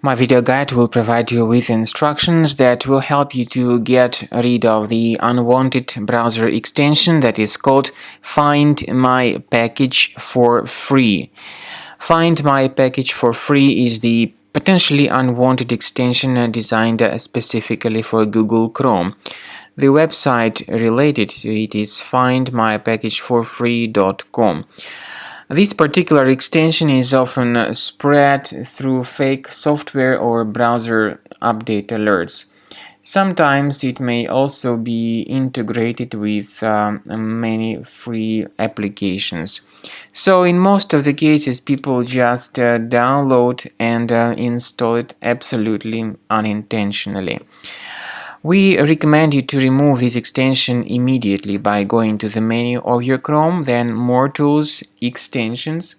My video guide will provide you with instructions that will help you to get rid of the unwanted browser extension that is called Find My Package for Free. Find My Package for Free is the potentially unwanted extension designed specifically for Google Chrome. The website related to it is findmypackageforfree.com. This particular extension is often spread through fake software or browser update alerts. Sometimes it may also be integrated with many free applications. So in most of the cases, people just download and install it absolutely unintentionally. We recommend you to remove this extension immediately by going to the menu of your Chrome, then More Tools, Extensions.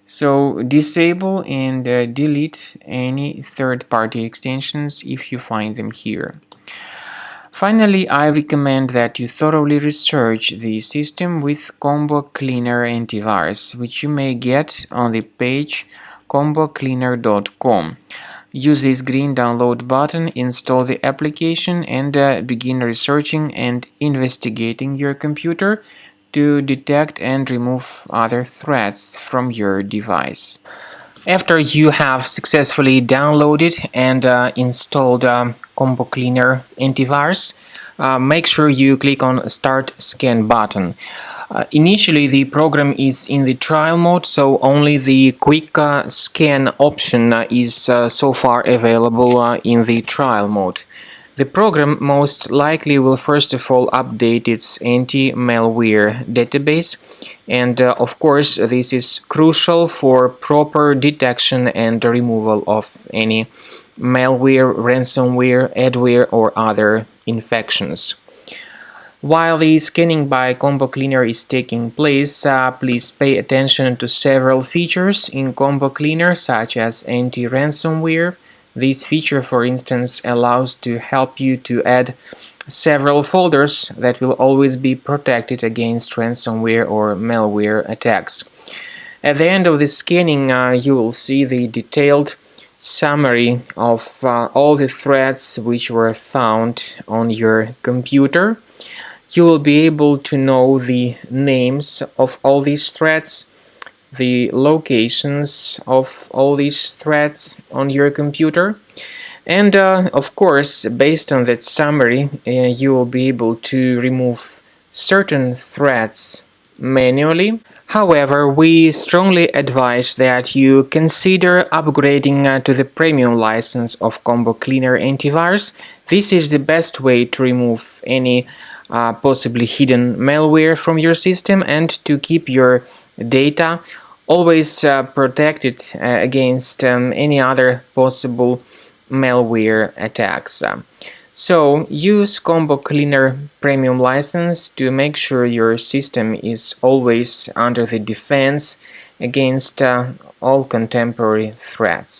So disable and delete any third-party extensions if you find them here. Finally, I recommend that you thoroughly research the system with Combo Cleaner Antivirus, which you may get on the page combocleaner.com. Use this green download button, install the application, and begin researching and investigating your computer to detect and remove other threats from your device. After you have successfully downloaded and installed Combo Cleaner Antivirus, make sure you click on Start Scan button. Initially, the program is in the trial mode, so only the quick scan option is so far available in the trial mode. The program most likely will first of all update its anti-malware database, and of course this is crucial for proper detection and removal of any malware, ransomware, adware or other infections. While the scanning by Combo Cleaner is taking place, please pay attention to several features in Combo Cleaner, such as anti-ransomware. This feature, for instance, allows to help you to add several folders that will always be protected against ransomware or malware attacks. At the end of the scanning, you will see the detailed summary of all the threats which were found on your computer. You will be able to know the names of all these threats, the locations of all these threats on your computer, and of course, based on that summary, you will be able to remove certain threats manually. However, we strongly advise that you consider upgrading to the premium license of Combo Cleaner Antivirus. This is the best way to remove any possibly hidden malware from your system and to keep your data always protected against any other possible malware attacks. So use Combo Cleaner Premium license to make sure your system is always under the defense against all contemporary threats.